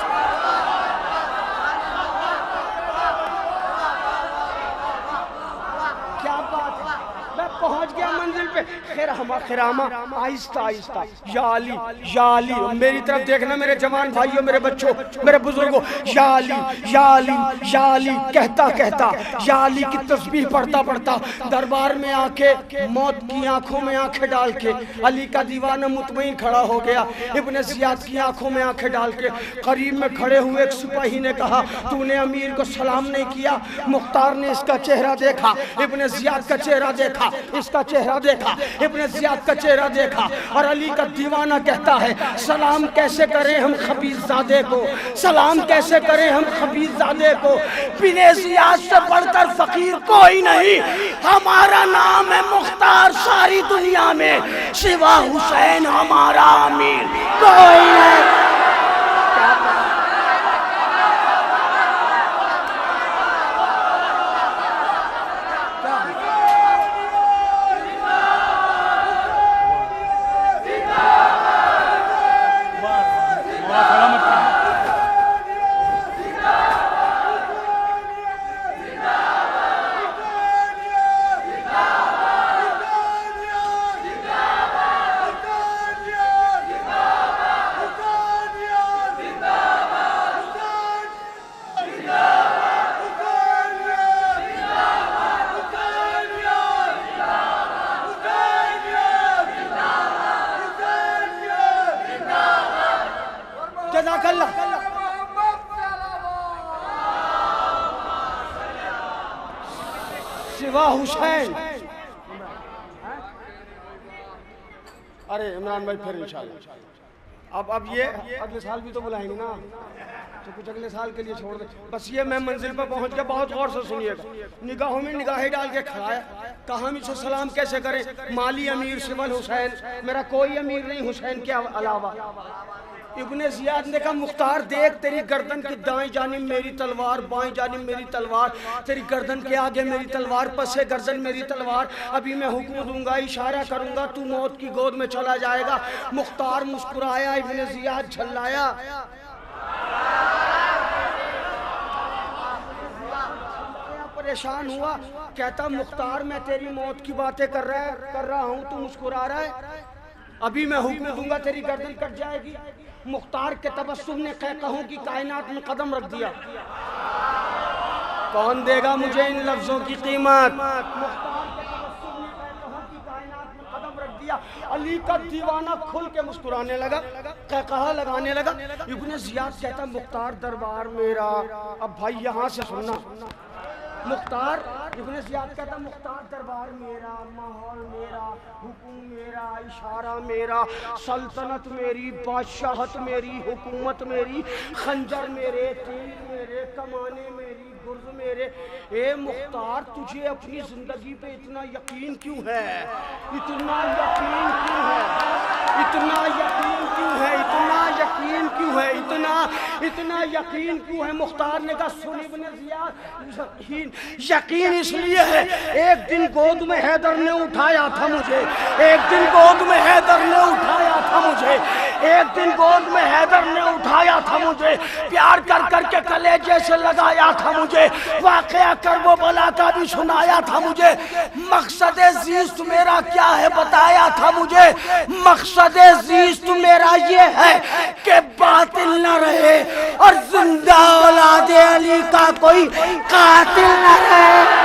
क्या बात है, मैं पहुंच गया मंजिल पे। खिरामा आहिस्ता आहिस्ता, या अली या अली, मेरी तरफ देखना मेरे जवान भाइयों, मेरे बच्चों, मेरे बुजुर्गों, या अली या अली या अली कहता कहता, या अली की तस्बीह पढ़ता पढ़ता दरबार में आके मौत की आंखों में आंखें डाल के अली का दीवाना मुतमईन खड़ा हो गया। इब्ने ज़ियाद की आंखों में आंखें डाल के करीब में खड़े हुए एक सिपाही ने कहा, तूने अमीर को सलाम नहीं किया। मुख्तार ने इसका चेहरा देखा, इब्ने ज़ियाद का चेहरा देखा, इसका चेहरा देखा, इब्ने ज़ियाद का चेहरा देखा, और अली का दीवाना कहता है, सलाम कैसे करें हम खबीज़ादे को, सलाम कैसे करें हम खबीज़ादे को। इब्ने ज़ियाद से बढ़कर फकीर कोई नहीं, हमारा नाम है मुख्तार, सारी दुनिया में सिवा हुसैन हमारा अमीर कोई नहीं। सिवा हुसैन। अरे इमरान भाई फिर इंशाल्लाह अब ये अगले साल भी तो बुलाएंगे ना, तो कुछ अगले साल के लिए छोड़ दे। बस ये मैं मंजिल पर पहुंच गया, बहुत गौर से सुनिएगा। निगाहों में निगाहें डाल के खड़ा है, कहा मुझसे सलाम कैसे करें, माली अमीर सिवल हुसैन, मेरा कोई अमीर नहीं हुसैन के अलावा। इब्ने जियाद ने कहा मुख्तार देख तेरी गर्दन की दाएं जानिब मेरी तलवार, बाएं जानिब मेरी तलवार, तेरी गर्दन के आगे मेरी तलवार, पसे गर्दन मेरी तलवार। अभी मैं हुक्म दूंगा, इशारा करूंगा, तू मौत की गोद में चला जाएगा। मुख्तार मुस्कुराया, इब्ने जियाद झल्लाया। परेशान हुआ, कहता मुख्तार मैं तेरी मौत की बातें कर रहा हूँ, तू मुस्कुरा रहा है। अभी मैं हुक्म दूंगा तेरी गर्दन कट जाएगी। मुख्तार के तबस्सुम ने कहूँ कि कायनात में कदम रख दिया। कौन देगा मुझे इन लफ्जों की कीमत? मुख्तार के तबस्सुम ने कहूँ कि कायनात में कदम रख दिया। अली का दीवाना खुल के मुस्कुराने लगा, कहा लगाने लगा। इब्ने जियाद कहता मुख्तार दरबार मेरा। अब भाई यहाँ से सुनना, मुख्तार इब्ने जियाद कहता मुख्तार दरबार मेरा, माहौल मेरा, हुकुम मेरा, इशारा मेरा, सल्तनत मेरी, बादशाहत मेरी, हुकूमत मेरी, खंजर मेरे, तीर मेरे, कमाने मेरी, गुर्ज मेरे। ए मुख्तार तुझे अपनी जिंदगी पे इतना यकीन क्यों है? इतना यकीन क्यों है? इतना यकीन क्यों है? इतना यकीन क्यों है? इतना यकीन क्यों है? मुख्तार ने कहा सुन इब्ने जियाद, यकीन इसलिए है एक दिन गोद में हैदर ने उठाया था मुझे, एक दिन गोद में हैदर ने उठाया था मुझे, एक दिन गोद में हैदर ने उठाया था मुझे, प्यार कर करके कलेजे से लगाया था मुझे, वाकया करबो बला का भी सुनाया था मुझे, मकसद ज़ीस्त मेरा क्या है बताया था मुझे। मकसद ज़ीस्त मेरा ये है कि बातिल न रहे और जिंदा औलाद अली का कोई कातिल न रहे।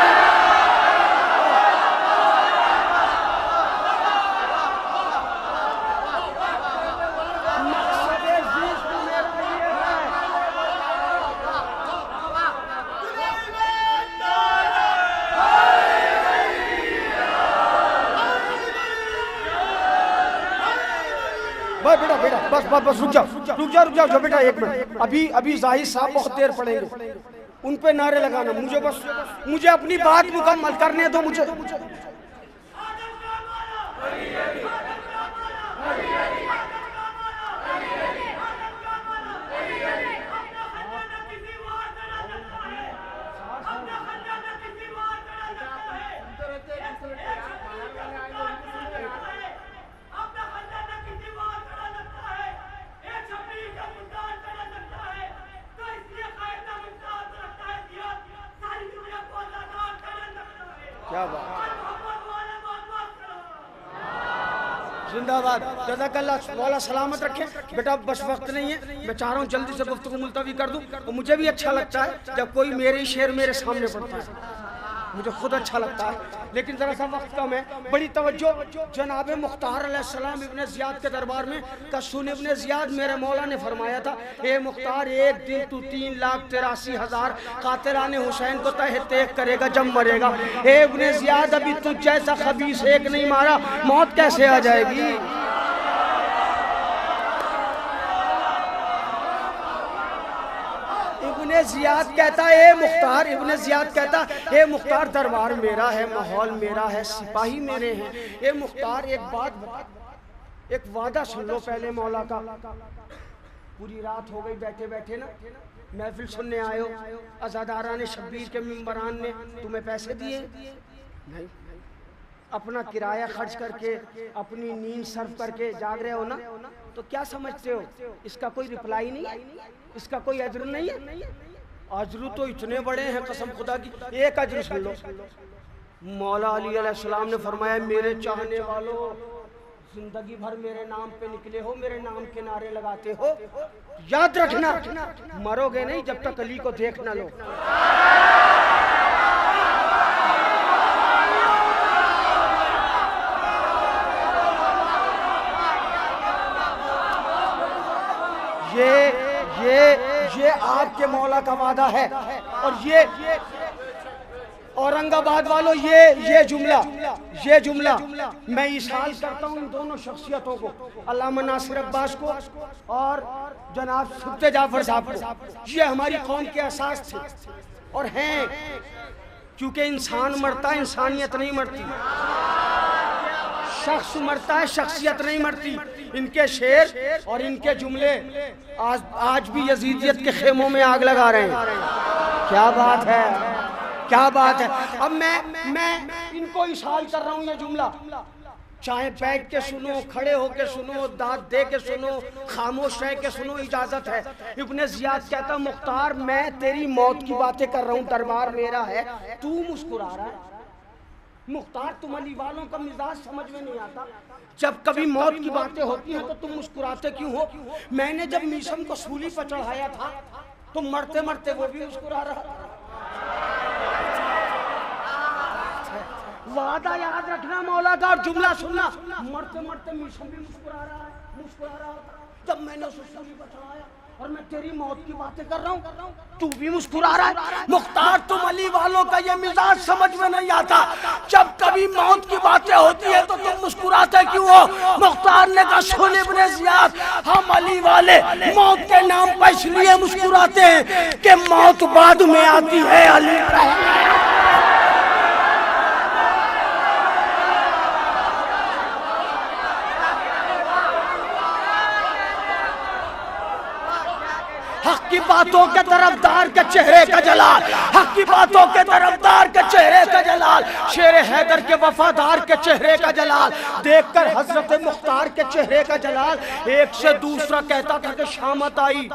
बेटा बेटा बस रुक जाओ बेटा एक मिनट। अभी जाहिद साहब बहुत देर पड़ेंगे, उन पे नारे लगाना। मुझे अपनी बात मुकम्मल करने दो। मुझे क्या बात, जिंदाबाद, जज़ाकल्लाह, मौला सलामत रखे। बेटा बस वक्त नहीं है, मैं चाह रहा हूँ जल्दी से गुफ्तगू मुलतवी कर दूँ। और मुझे भी अच्छा लगता है जब कोई मेरे शेर मेरे सामने पढ़ता है, मुझे खुद अच्छा लगता है, लेकिन जरा सा वक्त कम है। बड़ी तवज्जो, जनाब मुख्तार अलैहिस्सलाम इब्ने जियाद के दरबार में का सुन इब्ने जियाद मेरे मौला ने फरमाया था, ए मुख्तार एक दिन तू 3,83,000 कातिलाने हुसैन को तह तेक करेगा जब मरेगा। ए इब्ने जियाद अभी तुझ जैसा खबीस एक नहीं मारा, मौत कैसे आ जाएगी? इब्ने जियाद कहता ए मुख्तार, इब्ने जियाद कहता ए मुख्तार दरबार मेरा है, माहौल मेरा है, सिपाही मेरे हैं। ए मुख्तार एक बात बता, एक वादा सुन लो पहले मौला का। पूरी रात हो गई बैठे बैठे ना, महफिल सुनने आए हो, अज़ादारा ने शब्बीर के मिंबरान ने तुम्हें पैसे दिए नहीं, अपना किराया खर्च करके अपनी नींद सर्व करके जाग रहे हो ना, तो क्या समझते हो इसका कोई रिप्लाई नहीं, इसका कोई अजर नहीं है? अजर तो इतने बड़े हैं कसम खुदा की। एक अजर सुन लो, मौला अली अलैहिस्सलाम ने फरमाया मेरे चाहने वालों, जिंदगी भर मेरे नाम पे निकले हो, मेरे नाम के नारे लगाते हो, याद रखना मरोगे नहीं जब तक अली को देख ना लो। ये आपके मौला का वादा है। और ये औरंगाबाद वालों, ये जुमला मैं इशाल करता हूँ इन दोनों शख्सियतों को, अल्लामा नासिर अब्बास को और जनाब सुब्ते जाफर साहब को। ये हमारी कौम के असास थे और हैं, क्योंकि इंसान मरता है, इंसानियत नहीं मरती, शख्स मरता है, शख्सियत नहीं मरती। इनके शेर और इनके जुमले आज भी यजीदियत के खेमों में आग लगा रहे हैं। क्या बात है, क्या बात है। अब मैं इनको इशाल कर रहा हूँ ये जुमला, चाहे बैठ के सुनो, खड़े होके सुनो, दांत दे के सुनो, खामोश रह के सुनो, इजाजत है। इब्ने जियाद कहता मुख्तार मैं तेरी मौत की बातें कर रहा हूँ, दरबार मेरा है, तू मुस्कुरा रहा है। मुख्तार तुम अली वालों का मिजाज समझ में नहीं आता, जब कभी मौत की बातें होती हैं तो तुम मुस्कुराते क्यों हो? मैंने जब मीशम को सूली पर चढ़ाया था तो मरते मरते वो भी मुस्कुरा रहा था। वादा याद रखना मौला का, और जुमला सुनना, मरते मरते मीशम भी मुस्कुरा रहा है, मुस्कुरा रहा था। जब मैंने उसे सूली पर चढ़ाया और मैं तेरी मौत की बातें कर रहा हूँ, तू भी मुस्कुरा रहा है। मुख्तार तुम अली वालों का ये मिजाज समझ में नहीं आता, जब कभी मौत की बातें होती है तो तुम मुस्कुराते क्यों हो? मुख्तार ने कहा सुन इब्ने जियाद, हम अली वाले मौत के नाम पर इसलिए मुस्कुराते हैं कि मौत बाद में आती है। अली हक की बातों के तरफदार के चेहरे का जलाल, हक की बातों के तरफदार के चेहरे का जलाल, शेर हैदर के वफादार के चेहरे का जलाल देखकर हजरत मुख्तार के चेहरे का जलाल एक से दूसरा कहता था कि शामत आई।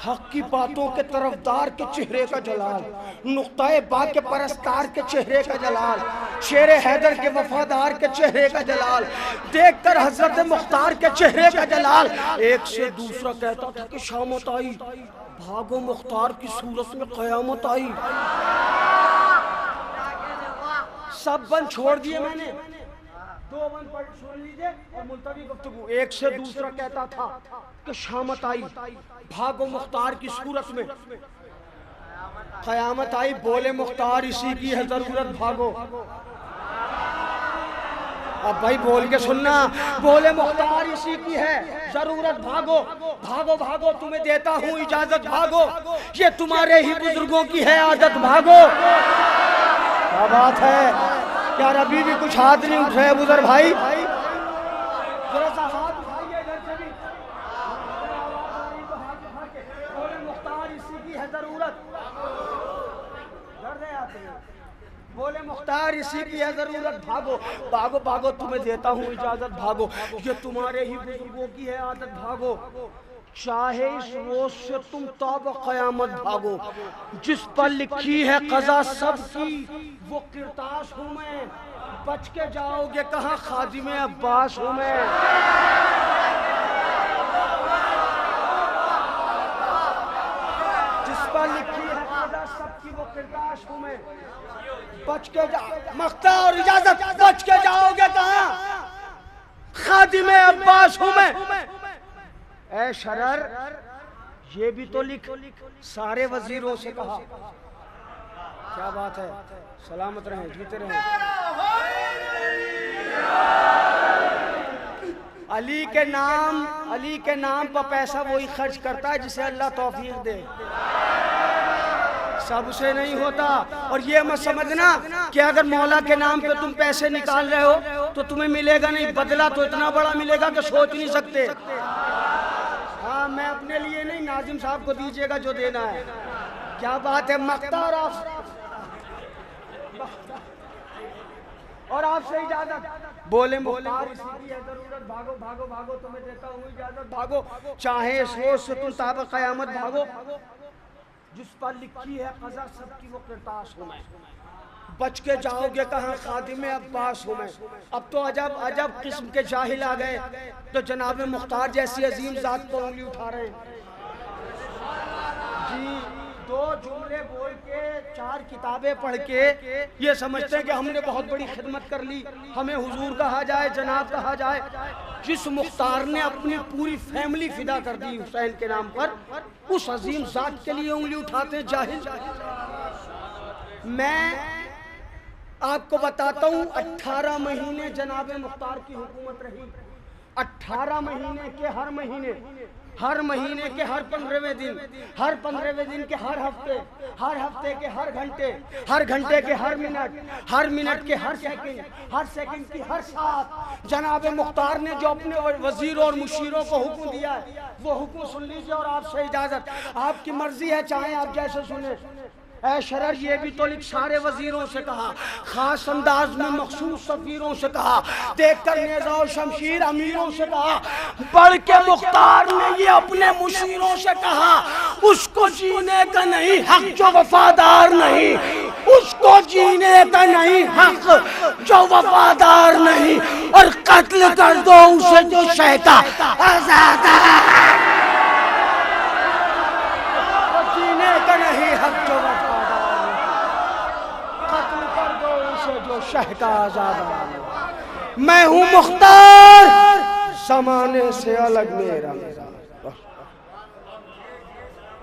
हक की बातों के तरफदार के चेहरे का जलाल, नुक्ताए बा के परस्तार के चेहरे का जलाल, शेर हैदर के वफादार के चेहरे का जलाल देखकर हजरत मुख्तार के चेहरे का जलाल एक से दूसरा कहता था कि शामत आई, भागो मुख्तार की सूरत में कयामत आई। सब बंद छोड़ दिए मैंने, दो बंद पढ़ सुन लीजिए और मुल्तवी गुफ्तगू। एक से दूसरा कहता था कि शामत आई, भागो मुख्तार की सूरत में कयामत आई। बोले मुख्तार इसी की है जरूरत, भागो। अब भाई बोल के सुनना, बोले मुख्तार इसी की है जरूरत, भागो भागो भागो, तुम्हें देता हूँ इजाजत, भागो, ये तुम्हारे ही बुजुर्गों की है आदत, भागो। क्या बात है यार, अभी भी कुछ हाथ नहीं उठ रहे बुजुर्ग भाई, जरा सा हाथ उठाइए इधर से भी। बोले मुख्तार इसी की है जरूरत, बोले मुख्तार इसी की है जरूरत, भागो भागो भागो, तुम्हें देता हूँ इजाजत, भागो, ये तुम्हारे ही बुजुर्गों की है आदत, भागो। चाहे इस रोज से तुम तौब क़यामत भागो, जिस पर लिखी है क़ज़ा सबकी वो किरतास हूँ मैं, बच के जाओगे कहाँ खादिमे अब्बास हूँ मैं। जिस पर लिखी है क़ज़ा सबकी वो किरतास हूँ मैं, बच के जाओ, मख्ता और इजाजत, बच के जाओगे कहाँ खादिमे अब्बास हूँ मैं। ऐ शरर ये भी तो लिख, सारे वजीरों से कहा। क्या बात है, सलामत रहें, जीते रहें। अली के नाम पर पैसा वही खर्च करता है जिसे अल्लाह तौफीक दे, सबसे नहीं होता। और ये मत समझना कि अगर मौला के नाम पे तुम पैसे निकाल रहे हो तो तुम्हें मिलेगा नहीं, बदला तो इतना बड़ा मिलेगा कि सोच नहीं सकते। हाँ, मैं अपने लिए नहीं, नाजिम साहब को दीजिएगा जो देना है। क्या बात है, मख्ता और आपसे इजाजत। बोले मुख्तार इसी की है जरूरत, भागो भागो भागो, तुम्हें देता हूँ इजाजत, भागो। चाहे सोच से तुम ताब क़यामत भागो, जिस पर लिखी है क़ज़ा सबकी वो किरतास हूँ मैं, बच के जाओगे कहाँ खादिमे अब्बास हूँ मैं। अब तो अजब किस्म के जाहिल आ गए, तो जनाब मुख्तार जैसी अजीम जात पर उंगली उठा रहे हैं जी। दो जुमले बोल के, चार किताबें पढ़ के ये समझते हैं कि हमने बहुत बड़ी खिदमत कर ली, हमें हुजूर कहा जाए, जनाब कहा जाए। जिस मुख्तार ने अपनी पूरी फैमिली फिदा कर दी हुसैन के नाम पर, उस अजीम जात के लिए उंगली उठाते हैं जाहिल। मैं आपको बताता हूँ, 18 महीने जनाब मुख्तार की हुकूमत रही, 18 महीने के हर महीने, हर महीने के हर 15वें दिन, हर 15वें दिन के हर हफ्ते के हर घंटे के हर मिनट के हर सेकंड की हर साथ जनाब मुख्तार ने जो अपने वजीरों और मुशीरों को हुक्म दिया है वो हुक्म सुन लीजिए। और आपसे इजाजत, आपकी मर्जी है, चाहे आप जैसे सुने। ऐ शरर ये भी तो लिख, सारे वजीरों से कहा, खास अंदाज में मखसूस सफीरों से कहा, देखकर नेज़ा और शमशीर अमीरों से कहा, बढ़ के मुख्तार ने ये अपने मुशीरों से कहा, उसको जीने का नहीं हक जो वफादार नहीं, उसको जीने का नहीं हक जो वफादार नहीं, और कत्ल कर दो उसे जो शहता आजाद है। जीने का नहीं हक जो शह का आजाद। मैं हूँ मुख्तार, ज़माने से अलग मेरा